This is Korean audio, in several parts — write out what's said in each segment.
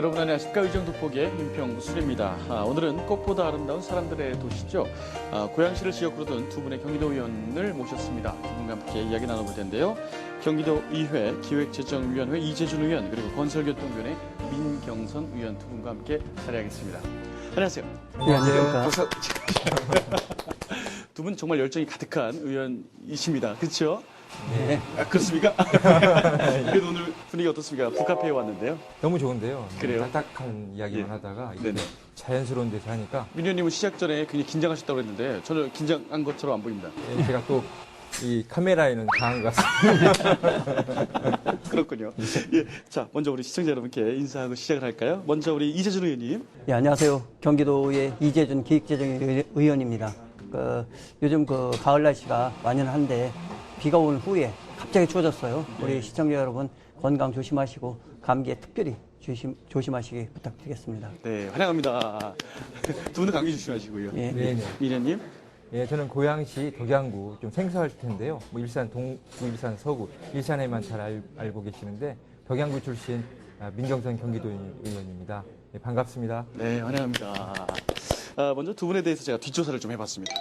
여러분 안녕하십니까. 의정특보의 윤평수입니다. 오늘은 꽃보다 아름다운 사람들의 도시죠. 고양시를 지역으로 둔 두 분의 경기도 의원을 모셨습니다. 두 분과 함께 이야기 나눠볼 텐데요. 경기도의회 기획재정위원회 이재준 의원 그리고 건설교통위원회 민경선 의원 두 분과 함께 자리하겠습니다. 안녕하세요. 네, 안녕하십니까. 두 분 정말 열정이 가득한 의원이십니다. 그렇죠? 네. 그렇습니까? 그래도 오늘 분위기 어떻습니까? 북카페에 왔는데요. 너무 좋은데요. 그래요? 딱딱한 이야기만 하다가 이게 네네. 자연스러운 데서 하니까 민 의원님은 시작 전에 굉장히 긴장하셨다고 했는데 저는 긴장한 것처럼 안 보입니다. 제가 또 이 카메라에는 강한 것 같습니다. 그렇군요. 예, 자, 먼저 우리 시청자 여러분께 인사하고 시작을 할까요? 먼저 우리 이재준 의원님. 네, 안녕하세요. 경기도의 이재준 기획재정의원입니다. 요즘 가을 날씨가 완연한데 비가 온 후에 갑자기 추워졌어요. 우리 시청자 여러분 건강 조심하시고 감기에 특별히 조심하시기 부탁드리겠습니다. 네, 환영합니다. 두 분은 감기 조심하시고요. 예. 네네. 민 의원님. 예, 저는 고양시 덕양구 좀 생소할 텐데요. 뭐 일산 동구, 일산 서구, 일산에만 잘 알고 계시는데 덕양구 출신 민경선 경기도 의원입니다. 예, 반갑습니다. 네, 환영합니다. 먼저 두 분에 대해서 제가 뒷조사를 좀 해봤습니다.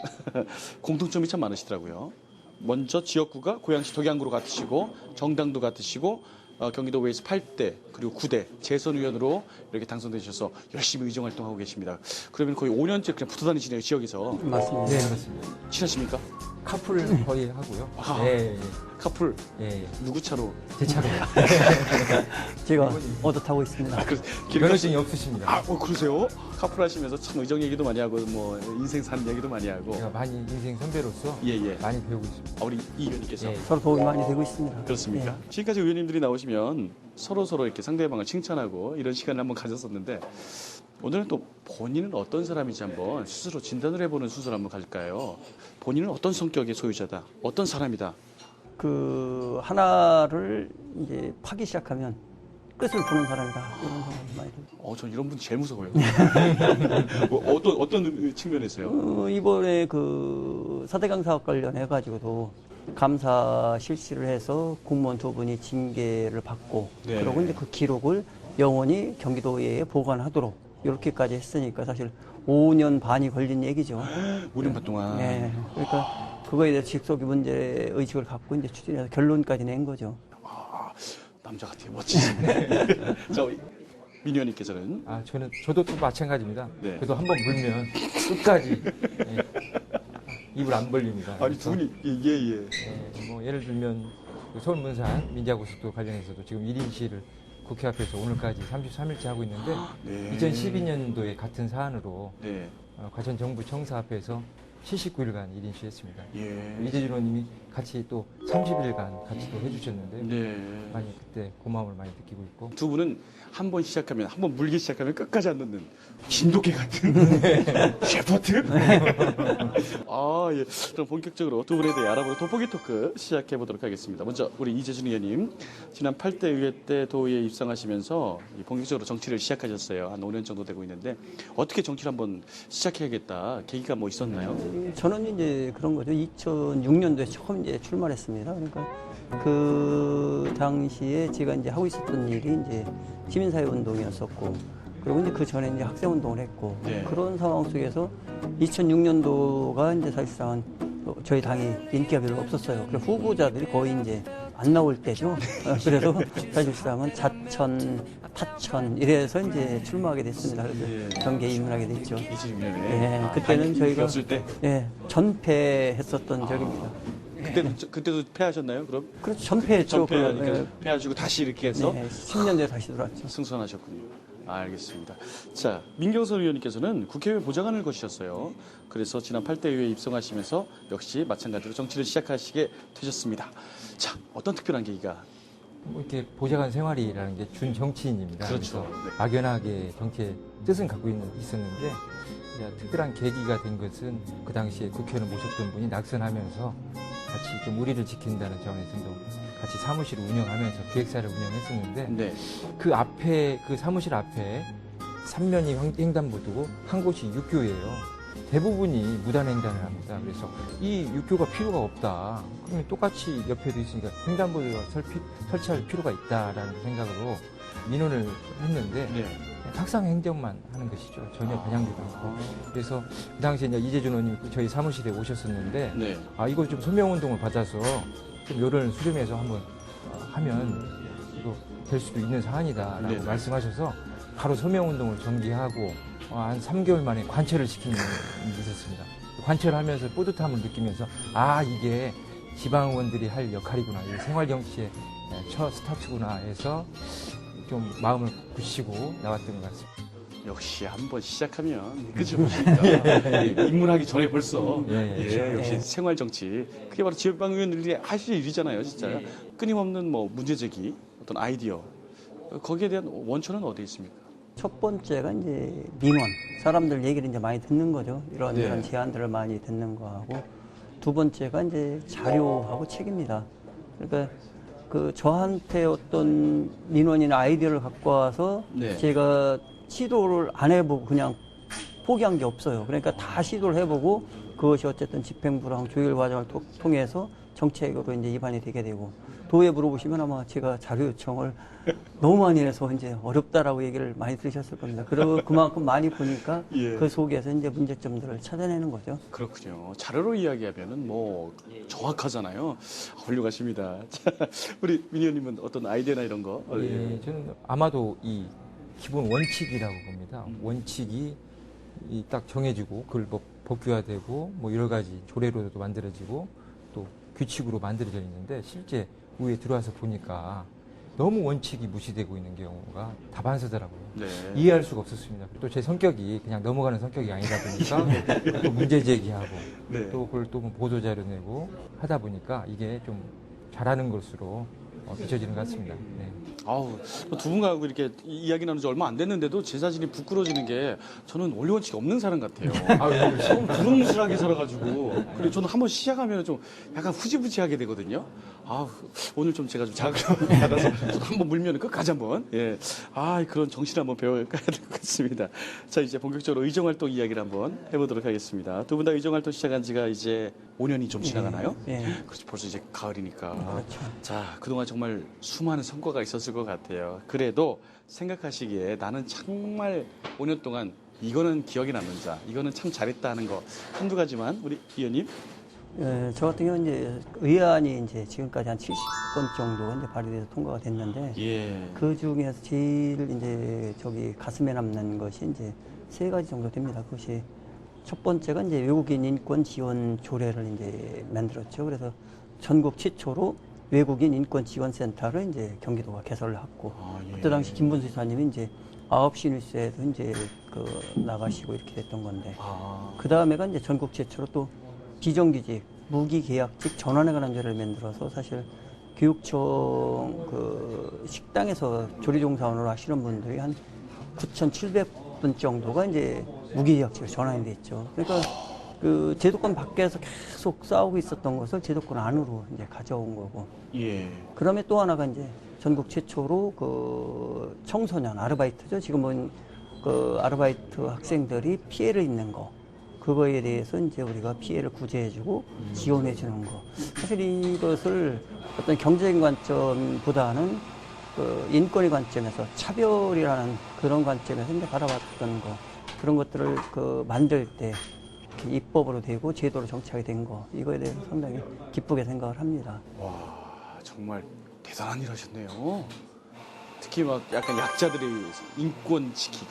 공통점이 참 많으시더라고요. 먼저 지역구가 고양시 덕양구로 같으시고 정당도 같으시고 경기도의회에서 8대 그리고 9대 재선의원으로 이렇게 당선되셔서 열심히 의정활동하고 계십니다. 그러면 거의 5년째 그냥 붙어 다니시네요, 지역에서. 맞습니다. 네, 그렇습니다. 친하십니까? 카풀 거의 하고요. 아. 예, 카풀 예, 예. 누구 차로? 제 차로. 제가 얻어 타고 있습니다. 면허증이 없으십니다. 아, 그러세요? 카풀 하시면서 참 의정 얘기도 많이 하고 뭐 인생 사는 얘기도 많이 하고. 제가 많이 인생 선배로서 예. 많이 배우고 있습니다. 우리 이 의원님께서. 예. 서로 도움이 많이 되고 있습니다. 그렇습니까? 지금까지 의원님들이 나오시면 서로 이렇게 상대방을 칭찬하고 이런 시간을 한번 가졌었는데 오늘은 또 본인은 어떤 사람인지 한번 스스로 진단을 해보는 순서를 한번 가질까요? 본인은 어떤 성격의 소유자다? 어떤 사람이다? 하나를 이제 파기 시작하면 끝을 보는 사람이다. 이런 생각이 많이 듭니다. 전 이런 분 제일 무서워요. 어떤 측면에서요? 이번에 4대강 사업 관련해 가지고도 감사 실시를 해서 공무원 두 분이 징계를 받고 네. 그리고 이제 그 기록을 영원히 경기도의회에 보관하도록 이렇게까지 했으니까 사실 5년 반이 걸린 얘기죠. 5년 반 동안. 네. 그러니까 그거에 대해서 직속의 문제 의식을 갖고 이제 추진해서 결론까지 낸 거죠. 남자 같아요. 멋지시네. 자, 민 의원님께서는 저도 또 마찬가지입니다. 네. 그래도 한번 물면 끝까지 입을 안 벌립니다. 아니 두 분이 예. 뭐 예를 들면 서울문산 민자고속도 관련해서도 지금 1인 시를 국회 앞에서 오늘까지 33일째 하고 있는데 네. 2012년도에 같은 사안으로 네. 과천 정부 청사 앞에서 79일간 1인 시했습니다. 예. 이재준 의원님이 같이 또 30일간 같이 또 해주셨는데 네. 많이 그때 고마움을 많이 느끼고 있고 두 분은 한 번 물기 시작하면 끝까지 안 놓는 진돗개 같은 셰퍼드? 예. 그럼 본격적으로 두 분에 대해 알아보는 돋보기 토크 시작해 보도록 하겠습니다. 먼저 우리 이재준 의원님, 지난 8대 의회 때 도의회에 입성하시면서 본격적으로 정치를 시작하셨어요. 한 5년 정도 되고 있는데 어떻게 정치를 한번 시작해야겠다 계기가 뭐 있었나요? 저는 이제 그런 거죠. 2006년도에 처음 이제 출마했습니다. 그러니까 그 당시에 제가 이제 하고 있었던 일이 이제 시민사회 운동이었었고, 그리고 이제 그 전에 이제 학생 운동을 했고, 네. 그런 상황 속에서 2006년도가 이제 사실상 저희 당이 인기가 별로 없었어요. 그래서 후보자들이 거의 이제 안 나올 때죠. 그래서 사실상은 자천, 타천 이래서 이제 출마하게 됐습니다. 그래서 정계에 입문하게 됐죠. 2006년에. 예, 그때는 저희가 없을 때. 전패했었던 적입니다. 그때도 패하셨나요? 그럼? 그렇죠. 전패했죠. 전패하니까 패하시고 다시 이렇게 해서 10년 뒤에 다시 들어왔죠. 승선하셨군요. 알겠습니다. 자, 민경선 의원님께서는 국회의원 보좌관을 거치셨어요. 그래서 지난 8대 의회에 입성하시면서 역시 마찬가지로 정치를 시작하시게 되셨습니다. 자, 어떤 특별한 계기가? 뭐 이렇게 보좌관 생활이라는 게 준 정치인입니다. 그렇죠. 그래서 네. 막연하게 정치의 뜻은 갖고 있었는데 특별한 계기가 된 것은 그 당시에 국회의원을 모셨던 분이 낙선하면서 같이 좀 우리를 지킨다는 점에서도 같이 사무실을 운영하면서 기획사를 운영했었는데 네. 그 앞에 그 사무실 앞에 삼면이 횡단보도고 한 곳이 육교예요. 대부분이 무단횡단을 합니다. 그래서 이 육교가 필요가 없다. 그러면 똑같이 옆에도 있으니까 횡단보도가 설치할 필요가 있다라는 생각으로 민원을 했는데 네. 탁상 행정만 하는 것이죠. 전혀 반영되지 않고. 그래서 그 당시에 이제 이재준 의원님 저희 사무실에 오셨었는데 네. 이거 좀 소명 운동을 받아서 좀 요런을 수렴해서 한번 하면 이거 될 수도 있는 사안이다라고 네. 말씀하셔서 바로 소명 운동을 전개하고 한 3개월 만에 관철을 시킨 일이 있었습니다. 관철하면서 뿌듯함을 느끼면서 이게 지방의원들이 할 역할이구나, 이 생활정치의 첫 스타트구나 해서 좀 마음을 굳히고 나왔던 것 같습니다. 역시 한번 시작하면 그죠 보십니까? 입문하기 전에 벌써 예. 역시 예. 생활 정치 그게 바로 지방 의원들이 하실 일이잖아요, 진짜. 끊임없는 뭐 문제 제기, 어떤 아이디어 거기에 대한 원천은 어디에 있습니까? 첫 번째가 이제 민원, 사람들 얘기를 이제 많이 듣는 거죠. 이런 네. 이런 제안들을 많이 듣는 거하고 두 번째가 이제 자료하고 책입니다. 그러니까 그 저한테 어떤 민원이나 아이디어를 갖고 와서 네. 제가 시도를 안 해보고 그냥 포기한 게 없어요. 그러니까 다 시도를 해보고 그것이 어쨌든 집행부랑 조율 과정을 통해서 정책으로 이제 입안이 되게 되고 도에 물어보시면 아마 제가 자료 요청을 너무 많이 해서 이제 어렵다라고 얘기를 많이 들으셨을 겁니다. 그리고 그만큼 많이 보니까 예. 그 속에서 이제 문제점들을 찾아내는 거죠. 그렇군요. 자료로 이야기하면은 뭐 정확하잖아요. 훌륭하십니다. 자, 우리 민 의원님은 어떤 아이디어나 이런 거? 예, 저는 아마도 이 기본 원칙이라고 봅니다. 원칙이 딱 정해지고 그걸 뭐 법규화되고 뭐 여러 가지 조례로도 만들어지고 또 규칙으로 만들어져 있는데 실제 위에 들어와서 보니까 너무 원칙이 무시되고 있는 경우가 다반사더라고요. 네. 이해할 수가 없었습니다. 또 제 성격이 그냥 넘어가는 성격이 아니다 보니까 또 문제 제기하고 네. 또 그걸 또 보도 자료 내고 하다 보니까 이게 좀 잘하는 것으로 비춰지는 것 같습니다. 네. 아우, 두 분과 이렇게 이야기 나눈 지 얼마 안 됐는데도 제 자신이 부끄러워지는 게 저는 원리 원칙이 없는 사람 같아요. 너무 두rum술하게 살아가지고. 그리고 저는 한번 시작하면 좀 약간 후지부지하게 되거든요. 오늘 좀 제가 좀 자극을 받아서 저도 한번 물면 끝까지 한번. 예. 그런 정신을 한번 배워야 될 것 같습니다. 자, 이제 본격적으로 의정활동 이야기를 한번 해보도록 하겠습니다. 두 분 다 의정활동 시작한 지가 이제 5년이 좀 지나가나요? 예. 그렇지, 벌써 이제 가을이니까. 그렇죠. 자, 그동안 정말 수많은 성과가 있었을 것 같아요. 그래도 생각하시기에 나는 정말 5년 동안 이거는 기억에 남는 자, 이거는 참 잘했다 하는 거 한두 가지만 우리 의원님. 예, 저 같은 경우는 이제 의안이 이제 지금까지 한 70건 정도 이제 발의돼서 통과가 됐는데 예. 그 중에서 제일 이제 가슴에 남는 것이 이제 세 가지 정도 됩니다. 그것이 첫 번째가 이제 외국인 인권 지원 조례를 이제 만들었죠. 그래서 전국 최초로 외국인 인권 지원 센터를 이제 경기도가 개설을 했고 예. 그때 당시 김문수 이사님이 이제 9시 뉴스에도 이제 나가시고 이렇게 됐던 건데 그 다음에가 이제 전국 최초로 또 비정규직, 무기계약직 전환에 관한 조례를 만들어서 사실 교육청 식당에서 조리종사원으로 하시는 분들이 한 9,700분 정도가 이제 무기계약직으로 전환이 됐죠. 그러니까 그 제도권 밖에서 계속 싸우고 있었던 것을 제도권 안으로 이제 가져온 거고. 예. 그다음에 또 하나가 이제 전국 최초로 그 청소년 아르바이트죠. 지금은 그 아르바이트 학생들이 피해를 입는 거. 그거에 대해서 이제 우리가 피해를 구제해주고 지원해주는 거. 사실 이것을 어떤 경제적인 관점보다는 그 인권의 관점에서 차별이라는 그런 관점에서 이제 바라봤던 거. 그런 것들을 만들 때 입법으로 되고 제도로 정착이 된 거. 이거에 대해서 상당히 기쁘게 생각을 합니다. 와, 정말 대단한 일 하셨네요. 특히 막 약간 약자들의 인권 지키기.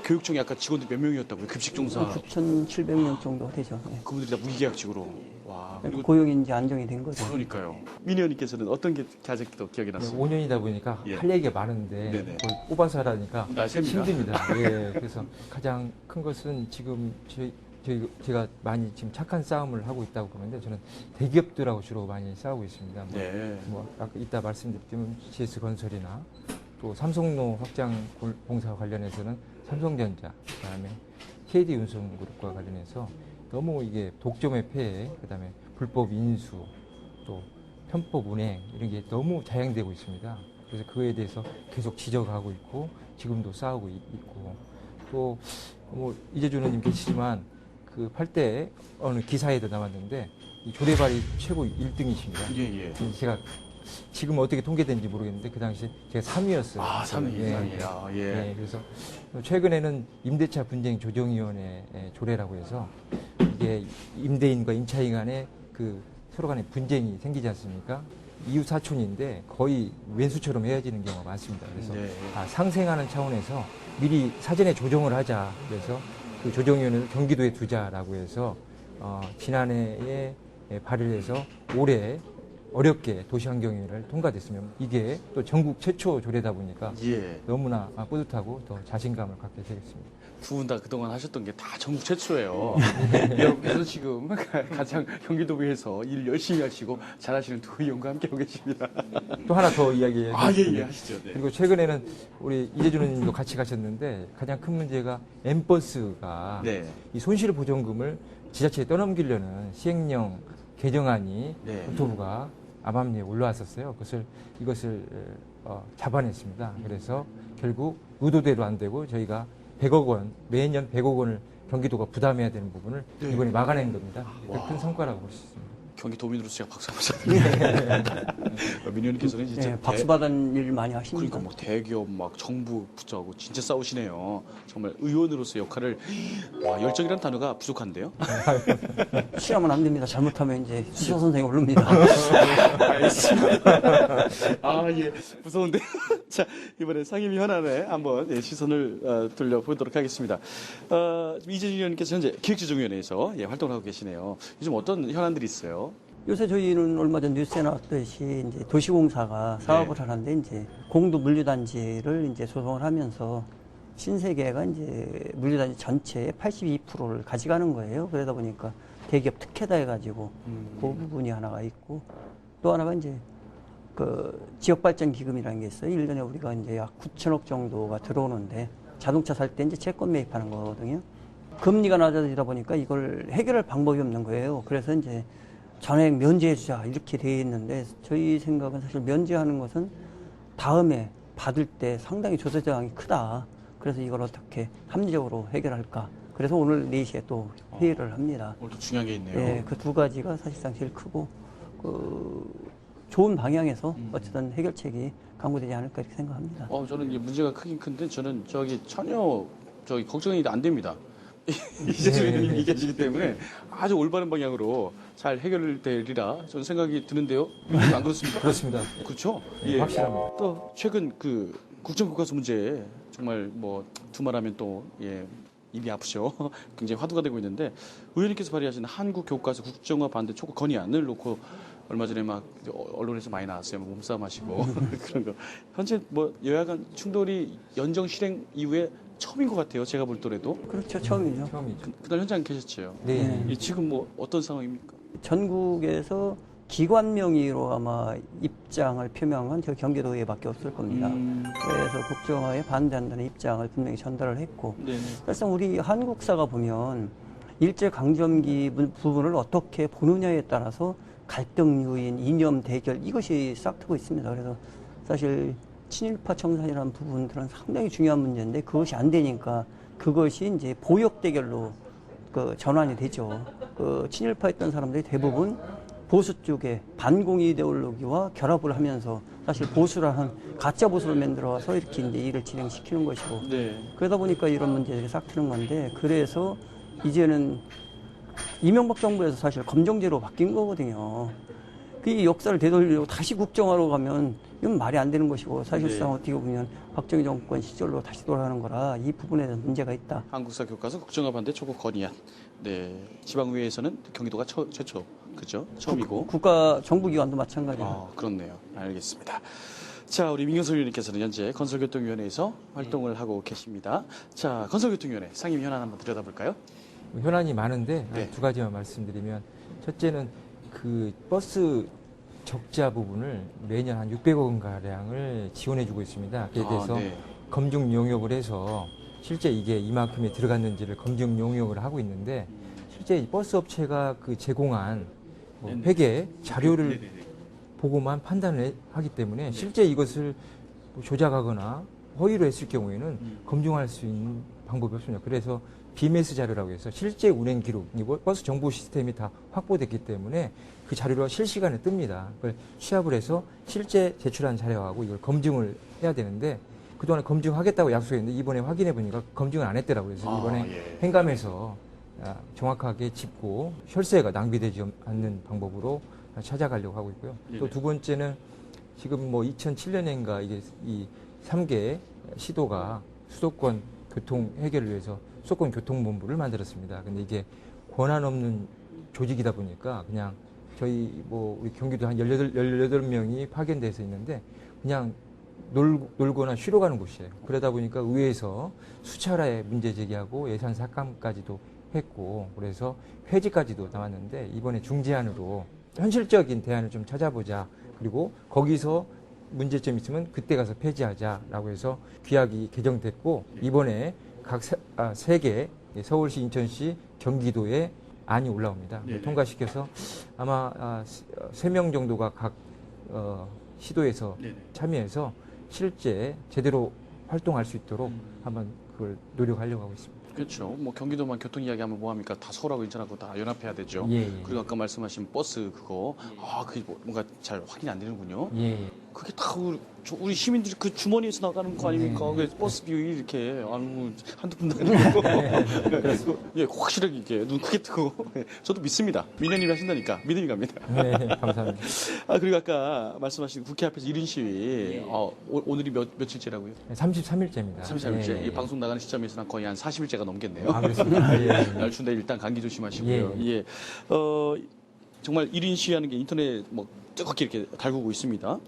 교육청에 아까 직원들 몇 명이었다고요? 급식종사. 9,700명 정도 되죠. 예. 그분들이 다 무기계약직으로. 와. 그리고 고용이 이제 안정이 된 거죠. 그러니까요. 민 의원님께서는 어떤 게 가장 더 기억에 났어요? 5년이다 보니까 예. 할 얘기가 많은데 네네. 그걸 뽑아서 하라니까 셉니다. 힘듭니다. 예, 그래서 가장 큰 것은 지금 제가 많이 지금 착한 싸움을 하고 있다고 보는데 저는 대기업들하고 주로 많이 싸우고 있습니다. 네. 아까 이따 말씀드렸지만 GS건설이나 또 삼성로 확장 공사 관련해서는 삼성전자, 그다음에 KD운송그룹과 관련해서 너무 이게 독점의 폐해, 그다음에 불법 인수, 또 편법 운행 이런 게 너무 자행되고 있습니다. 그래서 그에 대해서 계속 지적하고 있고 지금도 싸우고 있고 또 뭐 이재준 의원님 계시지만 그 8대 어느 기사에도 나왔는데 이 조례발이 최고 1등이십니다. 예, 예. 제가 지금 어떻게 통계된지 모르겠는데 그 당시 제가 3위였어요. 아, 3위. 예. 그래서 최근에는 임대차 분쟁 조정위원회 조례라고 해서 이게 임대인과 임차인 간에 그 서로 간에 분쟁이 생기지 않습니까? 이웃 사촌인데 거의 왼수처럼 헤어지는 경우가 많습니다. 그래서 네. 상생하는 차원에서 미리 사전에 조정을 하자. 그래서 그 조정위원회를 경기도에 두자라고 해서 지난해에 발의해서 올해 어렵게 도시환경위원회를 통과됐으면 이게 또 전국 최초 조례다 보니까 예. 너무나 뿌듯하고 더 자신감을 갖게 되겠습니다. 두 분 다 그동안 하셨던 게 다 전국 최초예요. 여러분께서 지금 가장 경기도부에서 일 열심히 하시고 잘하시는 두 의원과 함께하고 계십니다. 또 하나 더 이야기해 예, 하시죠. 네. 그리고 최근에는 우리 이재준 의원님도 같이 가셨는데 가장 큰 문제가 M버스가 네. 이 손실보전금을 지자체에 떠넘기려는 시행령 개정안이 네. 국토부가 암암리에 올라왔었어요. 이것을 잡아냈습니다. 그래서 결국 의도대로 안 되고 저희가 100억 원, 매년 100억 원을 경기도가 부담해야 되는 부분을 네. 이번에 막아낸 겁니다. 와. 큰 성과라고 볼 수 있습니다. 경기도민으로서 제가 박수 한번 쳐드립니다. 민 의원님께서는 진짜 예, 박수 받은 일 많이 하십니다. 그러니까 뭐 대기업 막 정부 부처하고 진짜 싸우시네요. 정말 의원으로서 역할을 열정이라는 단어가 부족한데요. 취하면 안 됩니다. 잘못하면 이제 수사 선생이 오릅니다. 알겠습니다. 예, 무서운데. 자, 이번에 상임위 현안에 한번 시선을 돌려보도록 하겠습니다. 이재준 의원님께서 현재 기획조정위원회에서 활동을 하고 계시네요. 요즘 어떤 현안들이 있어요? 요새 저희는 얼마 전 뉴스에 나왔듯이 이제 도시공사가 사업을 하는데 이제 공도 물류단지를 이제 조성을 하면서 신세계가 이제 물류단지 전체의 82%를 가져가는 거예요. 그러다 보니까 대기업 특혜다 해가지고 그 부분이 하나가 있고 또 하나가 이제 그 지역발전기금이라는 게 있어요. 1년에 우리가 이제 약 9천억 정도가 들어오는데 자동차 살 때 이제 채권 매입하는 거거든요. 금리가 낮아지다 보니까 이걸 해결할 방법이 없는 거예요. 그래서 이제 전액 면제해주자 이렇게 돼 있는데 저희 생각은 사실 면제하는 것은 다음에 받을 때 상당히 조세 저항이 크다. 그래서 이걸 어떻게 합리적으로 해결할까. 그래서 오늘 4시에 또 회의를 합니다. 오늘도 중요한 게 있네요. 예, 그 두 가지가 사실상 제일 크고 좋은 방향에서 어쨌든 해결책이 강구되지 않을까 이렇게 생각합니다. 저는 이제 문제가 크긴 큰데 저는 전혀 걱정이 안 됩니다. 이재준 의원님이 얘기하시기 때문에 아주 올바른 방향으로 잘 해결되리라 저는 생각이 드는데요. 안 그렇습니까? 그렇습니다. 그렇죠? 예, 확실합니다. 또 최근 그 국정교과서 문제 정말 뭐 두말하면 또 입이 아프죠. 굉장히 화두가 되고 있는데 의원님께서 발의하신 한국교과서 국정화 반대 촉구 건의안을 놓고 얼마 전에 막 언론에서 많이 나왔어요. 몸싸움 하시고 그런 거. 현재 뭐 여야 간 충돌이 연정 실행 이후에 처음인 것 같아요. 제가 볼 때라도. 그렇죠. 처음이죠. 처음이죠. 그날 현장 계셨죠. 네. 지금 뭐 어떤 상황입니까? 전국에서 기관 명의로 아마 입장을 표명한 저 경기도에밖에 없을 겁니다. 그래서 국정화에 반대한다는 입장을 분명히 전달을 했고 네네. 사실상 우리 한국사가 보면 일제강점기 부분을 어떻게 보느냐에 따라서 갈등 요인, 이념 대결 이것이 싹트고 있습니다. 그래서 사실 친일파 청산이라는 부분들은 상당히 중요한 문제인데 그것이 안 되니까 그것이 이제 보역 대결로 전환이 되죠. 친일파했던 사람들이 대부분 보수 쪽에 반공 이데올로기와 결합을 하면서 사실 보수라는 가짜 보수를 만들어서 이렇게 이제 일을 진행시키는 것이고 네. 그러다 보니까 이런 문제들이 싹트는 건데 그래서 이제는 이명박 정부에서 사실 검정제로 바뀐 거거든요. 그 역사를 되돌리려고 다시 국정화로 가면 이건 말이 안 되는 것이고 사실상 어떻게 보면 박정희 정권 시절로 다시 돌아가는 거라 이 부분에 대한 문제가 있다. 한국사 교과서 국정화 반대 촉구 건의안. 네. 지방의회에서는 경기도가 최초. 그죠? 처음이고. 국가 정부기관도 마찬가지고. 그렇네요. 알겠습니다. 자, 우리 민경선 의원님께서는 현재 건설교통위원회에서 활동을 하고 계십니다. 자, 건설교통위원회 상임위 현안 한번 들여다볼까요? 현안이 많은데 네. 두 가지만 말씀드리면 첫째는 그 버스 적자 부분을 매년 한 600억 원 가량을 지원해주고 있습니다. 그에 대해서 네. 검증 용역을 해서 실제 이게 이만큼이 들어갔는지를 검증 용역을 하고 있는데 실제 이 버스 업체가 그 제공한 회계 자료를 보고만 판단을 하기 때문에 실제 이것을 조작하거나 허위로 했을 경우에는 검증할 수 있는 방법이 없습니다. 그래서 BMS 자료라고 해서 실제 운행 기록, 버스 정보 시스템이 다 확보됐기 때문에 그 자료가 실시간에 뜹니다. 그걸 취합을 해서 실제 제출한 자료하고 이걸 검증을 해야 되는데 그동안 검증하겠다고 약속했는데 이번에 확인해 보니까 검증을 안 했더라고요. 그래서 이번에 예. 행감에서 정확하게 짚고 혈세가 낭비되지 않는 방법으로 찾아가려고 하고 있고요. 예. 또 두 번째는 지금 뭐 2007년인가 이게 이 3개 시도가 수도권 교통 해결을 위해서 수도권 교통본부를 만들었습니다. 근데 이게 권한 없는 조직이다 보니까 그냥 저희 뭐 우리 경기도 한 18명이 파견돼서 있는데 그냥 놀거나 쉬러 가는 곳이에요. 그러다 보니까 의회에서 수차례 문제 제기하고 예산 삭감까지도 했고 그래서 회지까지도 나왔는데 이번에 중재안으로 현실적인 대안을 좀 찾아보자. 그리고 거기서 문제점이 있으면 그때 가서 폐지하자라고 해서 규약이 개정됐고 이번에 각 세 개 서울시, 인천시, 경기도에 안이 올라옵니다. 네네. 통과시켜서 아마 3명 정도가 각 시도에서 네네. 참여해서 실제 제대로 활동할 수 있도록 한번 그걸 노력하려고 하고 있습니다. 그렇죠. 뭐 경기도만 교통 이야기하면 뭐합니까? 다 서울하고 인천하고 다 연합해야 되죠. 예. 그리고 아까 말씀하신 버스 그거 그게 뭔가 잘 확인이 안 되는군요. 예. 그게 다 우리 시민들이 그 주머니에서 나가는 거 아닙니까? 그 버스 비용이 이렇게 한두 푼 나가는 거. 예, 확실하게 이게 눈 크게 뜨고 저도 믿습니다. 민현님이 하신다니까 믿음이 갑니다. 네, 감사합니다. 그리고 아까 말씀하신 국회 앞에서 1인 시위 오늘이 며칠째라고요? 33일째입니다. 33일째. 예. 이 방송 나가는 시점에서는 거의 한 40일째가 넘겠네요. 그렇습니다. 예. 날추운데 일단 감기 조심하시고요. 예. 정말 1인 시위하는 게 인터넷 뭐 뜨겁게 이렇게 달구고 있습니다.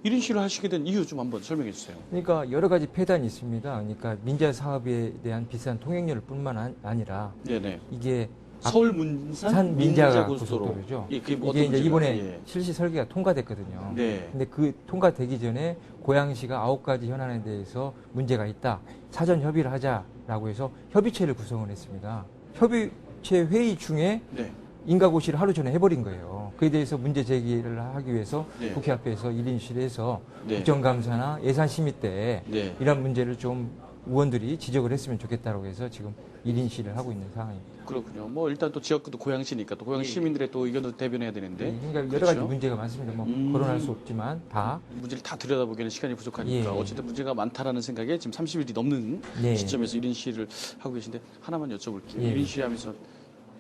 1인 시위를 하시게 된 이유 좀 한번 설명해 주세요. 그러니까 여러 가지 폐단이 있습니다. 그러니까 민자 사업에 대한 비싼 통행료를 뿐만 아니라 네네. 이게 서울 문산 산 민자가 고속도로죠. 예, 그게 이게 이제 이번에 예. 실시 설계가 통과됐거든요. 네. 근데 그 통과되기 전에 고양시가 9가지 현안에 대해서 문제가 있다. 사전 협의를 하자라고 해서 협의체를 구성을 했습니다. 협의체 회의 중에 네. 인가고시를 하루 전에 해버린 거예요. 그에 대해서 문제 제기를 하기 위해서 네. 국회 앞에서 1인실을 해서 네. 국정감사나 예산심의 때 네. 이런 문제를 좀 의원들이 지적을 했으면 좋겠다고 해서 지금 1인실을 하고 있는 상황입니다. 그렇군요. 뭐 일단 또 지역구도 고양시니까 또 고양 시민들의 또 의견도 대변해야 되는데. 그러니까 여러 그렇죠? 가지 문제가 많습니다. 뭐 거론할 수 없지만 다. 문제를 다 들여다보기에는 시간이 부족하니까 예. 어쨌든 문제가 많다라는 생각에 지금 30일이 넘는 예. 시점에서 1인 시위를 하고 계신데 하나만 여쭤볼게요. 예. 1인 시위하면서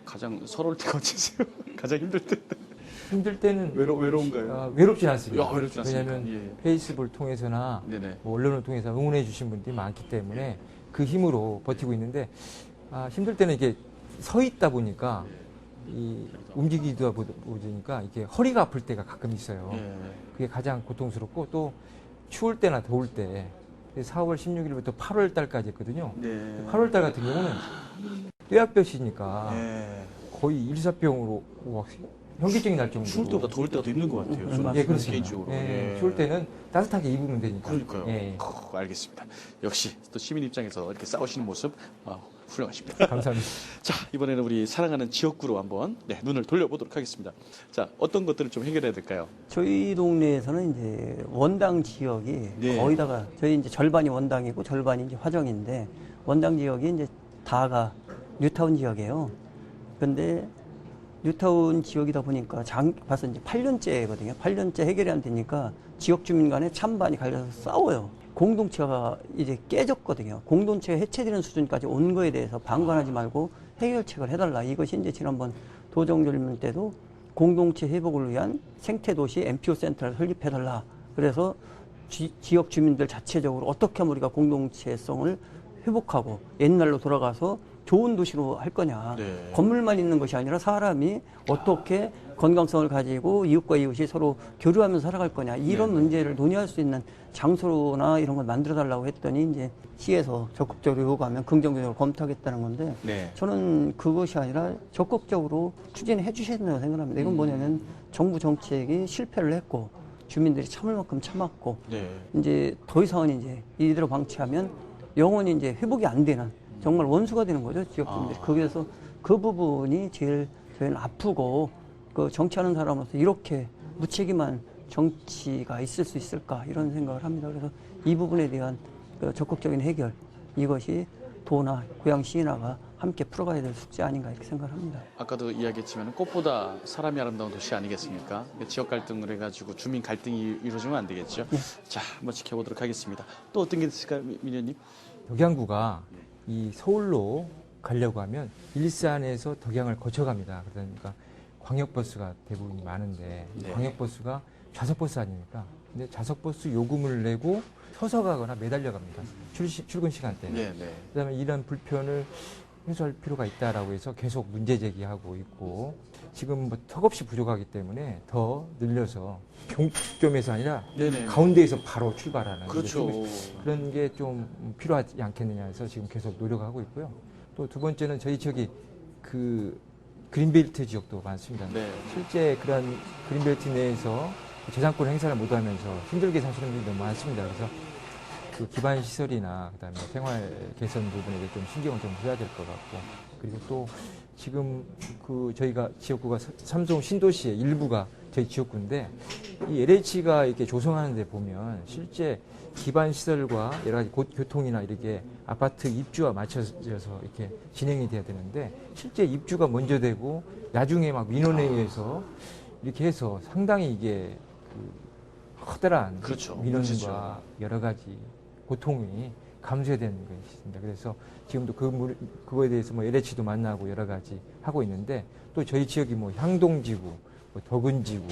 가장 서러울 때가 언제세요? 가장 힘들 때? 힘들 때는 외로운가요? 외롭진 않습니다. 야, 외롭진 않습니까? 왜냐하면 예. 페이스북을 통해서나 네네. 뭐 언론을 통해서 응원해 주신 분들이 많기 때문에 그 힘으로 버티고 있는데 힘들 때는 이게 서 있다 보니까 이 움직이다 보니까 이게 허리가 아플 때가 가끔 있어요. 예. 그게 가장 고통스럽고 또 추울 때나 더울 때 4월 16일부터 8월 달까지 했거든요. 네. 8월 달 같은 경우는 뇌합병이니까 예. 거의 일사병으로 현기증이 날 정도로. 추울 때보다 더울 때가 더 있는 것 같아요. 저는 예, 그렇습니다. 개인적으로. 예, 예. 추울 때는 따뜻하게 입으면 되니까. 그러니까요. 예. 알겠습니다. 역시 또 시민 입장에서 이렇게 싸우시는 모습 훌륭하십니다. 감사합니다. 자, 이번에는 우리 사랑하는 지역구로 한번 눈을 돌려보도록 하겠습니다. 자, 어떤 것들을 좀 해결해야 될까요? 저희 동네에서는 이제 원당 지역이 네. 거의 다가 저희 이제 절반이 원당이고 절반이 이제 화정인데 원당 지역이 이제 다가 뉴타운 지역이에요. 근데 뉴타운 지역이다 보니까 벌써 이제 8년째거든요. 8년째 해결이 안 되니까 지역 주민 간에 찬반이 갈려서 싸워요. 공동체가 이제 깨졌거든요. 공동체가 해체되는 수준까지 온 거에 대해서 방관하지 말고 해결책을 해달라. 이것이 이제 지난번 도정절문 때도 공동체 회복을 위한 생태도시 MPO 센터를 설립해달라. 그래서 지역 주민들 자체적으로 어떻게 하면 우리가 공동체성을 회복하고 옛날로 돌아가서 좋은 도시로 할 거냐. 네. 건물만 있는 것이 아니라 사람이 어떻게 건강성을 가지고 이웃과 이웃이 서로 교류하면서 살아갈 거냐. 이런 문제를 논의할 수 있는 장소나 이런 걸 만들어 달라고 했더니 이제 시에서 적극적으로 요구하면 긍정적으로 검토하겠다는 건데 네. 저는 그것이 아니라 적극적으로 추진해 주셔야 된다고 생각합니다. 이건 뭐냐면 정부 정책이 실패를 했고 주민들이 참을 만큼 참았고 네. 이제 더 이상은 이제 이대로 방치하면 영원히 이제 회복이 안 되는 정말 원수가 되는 거죠, 지역 주민들이. 거기에서 그 부분이 제일 저희는 아프고 그 정치하는 사람으로서 이렇게 무책임한 정치가 있을 수 있을까 이런 생각을 합니다. 그래서 이 부분에 대한 그 적극적인 해결 이것이 도나 고양시나가 함께 풀어가야 될 숙제 아닌가 이렇게 생각합니다. 아까도 이야기했지만 꽃보다 사람이 아름다운 도시 아니겠습니까? 지역 갈등을 해가지고 주민 갈등이 이루어지면 안 되겠죠. 자, 한번 지켜보도록 하겠습니다. 또 어떤 게 있을까요, 민현님? 덕양구가 이 서울로 가려고 하면 일산에서 덕양을 거쳐갑니다. 그러니까 광역버스가 대부분 많은데 이 네. 광역버스가 좌석버스 아닙니까? 근데 좌석버스 요금을 내고 서서 가거나 매달려 갑니다. 출근 시간대. 네, 네. 그다음에 이런 불편을 해소할 필요가 있다라고 해서 계속 문제 제기하고 있고 지금 뭐 턱없이 부족하기 때문에 더 늘려서 종점에서 아니라 네네. 가운데에서 바로 출발하는 그렇죠. 그런 게 좀 필요하지 않겠느냐 해서 지금 계속 노력하고 있고요. 또 두 번째는 저희 지역이 그 그린벨트 지역도 많습니다. 네. 실제 그런 그린벨트 내에서 재산권 행사를 못하면서 힘들게 사시는 분들이 너무 많습니다. 그래서 그 기반 시설이나 그다음에 생활 개선 부분에 좀 신경을 좀 써야 될 것 같고 그리고 또 지금 그 저희가 지역구가 삼성 신도시의 일부가 저희 지역구인데 이 LH가 이렇게 조성하는 데 보면 실제 기반 시설과 여러 가지 교통이나 이렇게 아파트 입주와 맞춰져서 이렇게 진행이 돼야 되는데 실제 입주가 먼저 되고 나중에 막 민원에 의해서 이렇게 해서 상당히 이게 그 커다란 그렇죠. 민원과 문제죠. 여러 가지 고통이 감수되는 것이 있습니다. 그래서 지금도 그거에 대해서 뭐 LH도 만나고 여러 가지 하고 있는데 또 저희 지역이 뭐 향동지구, 뭐 덕은지구,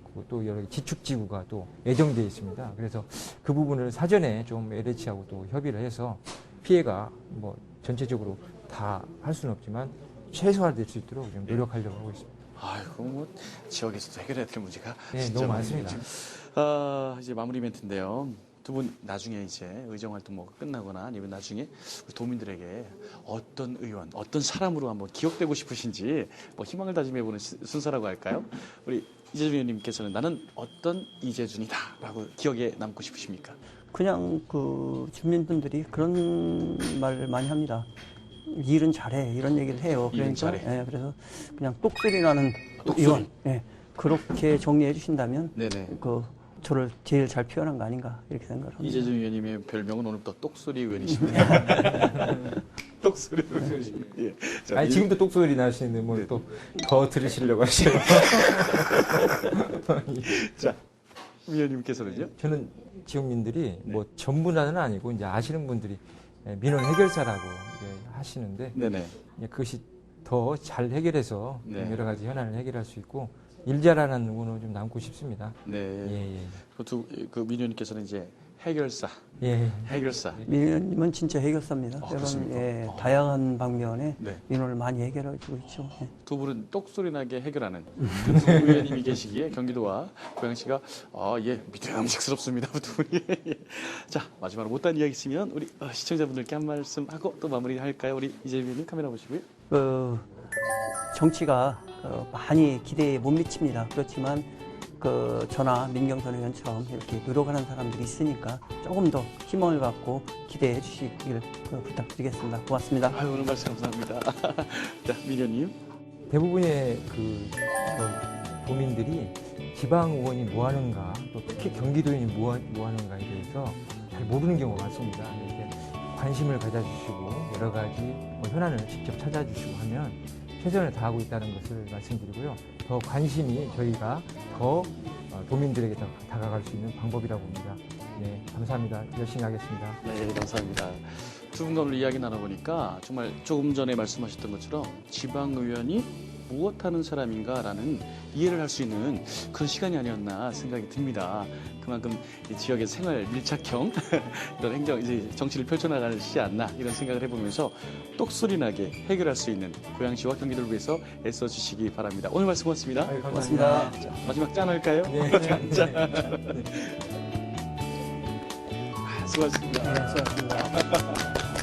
그리고 또 여러 가지 지축지구가 또 예정되어 있습니다. 그래서 그 부분을 사전에 좀 LH하고 또 협의를 해서 피해가 뭐 전체적으로 다 할 수는 없지만 최소화될 수 있도록 좀 노력하려고 하고 있습니다. 아이고, 뭐, 지역에서도 해결해야 될 문제가 네, 진짜 너무 많네요. 많습니다. 이제 마무리 멘트인데요. 두 분 나중에 이제 의정활동 뭐 끝나거나 아니면 나중에 우리 도민들에게 어떤 의원, 어떤 사람으로 한번 기억되고 싶으신지 뭐 희망을 다짐해보는 순서라고 할까요? 우리 이재준 의원님께서는 나는 어떤 이재준이다라고 기억에 남고 싶으십니까? 그냥 그 주민분들이 그런 말을 많이 합니다. 일은 잘해 이런 얘기를 해요. 일은 그러니까 잘해. 예, 그래서 그냥 똑소리 나는 똑소리. 의원 예, 그렇게 정리해 주신다면 네네. 그 저를 제일 잘 표현한 거 아닌가 이렇게 생각합니다. 이재준 의원님의 별명은 오늘부터 똑소리 의원이십니다. 똑소리 의원이십니다. 예. 자, 아니 지금도 똑소리 나시는데 뭐 또 더 들으시려고 하시요 자, 의원님께서는요? 저는 지역민들이 네. 뭐 전부는 아니고 이제 아시는 분들이 민원 해결사라고 이제 하시는데 네네. 이제 그것이 더 잘 해결해서 네. 여러 가지 현안을 해결할 수 있고 일 잘하는 의원으로 좀 남고 싶습니다. 네. 예, 그 민원님께서는 이제 해결사, 예. 예. 해결사. 민원님은 진짜 해결사입니다. 여러분 그렇습니까? 예, 다양한 방면에 네. 민원을 많이 해결해 주고 있죠. 예. 두 분은 똑소리 나게 해결하는 그 두 의원님이 계시기에 경기도와 고양시가 예 믿음직스럽습니다. 두 분이. 자, 마지막으로 못한 이야기 있으면 우리 시청자분들께 한 말씀 하고 또 마무리할까요? 우리 이재민 의원님 카메라 보시고요. 정치가 많이 기대에 못 미칩니다. 그렇지만 저나 민경선 의원처럼 이렇게 노력하는 사람들이 있으니까 조금 더 희망을 갖고 기대해 주시길 부탁드리겠습니다. 고맙습니다. 아유, 오늘 말씀 감사합니다. 자, 민현님. 대부분의 도민들이 지방 의원이 뭐 하는가, 또 특히 경기도인이 뭐 하는가에 대해서 잘 모르는 경우가 많습니다. 이렇게 관심을 가져주시고 여러 가지 현안을 직접 찾아주시고 하면 최선을 다하고 있다는 것을 말씀드리고요. 더 관심이 저희가 더 도민들에게 더 다가갈 수 있는 방법이라고 봅니다. 네, 감사합니다. 열심히 하겠습니다. 네, 감사합니다. 두 분과 오늘 이야기 나눠보니까 정말 조금 전에 말씀하셨던 것처럼 지방의원이 무엇하는 사람인가라는 이해를 할 수 있는 그런 시간이 아니었나 생각이 듭니다. 그만큼 이 지역의 생활 밀착형 이런 행정 이제 정치를 펼쳐나가시지 않나 이런 생각을 해보면서 똑소리나게 해결할 수 있는 고양시와 경기도를 위해서 애써주시기 바랍니다. 오늘 말씀 고맙습니다. 아유, 고맙습니다. 자, 마지막 짠 할까요? 네. 수고하셨습니다. 네, 수고하셨습니다.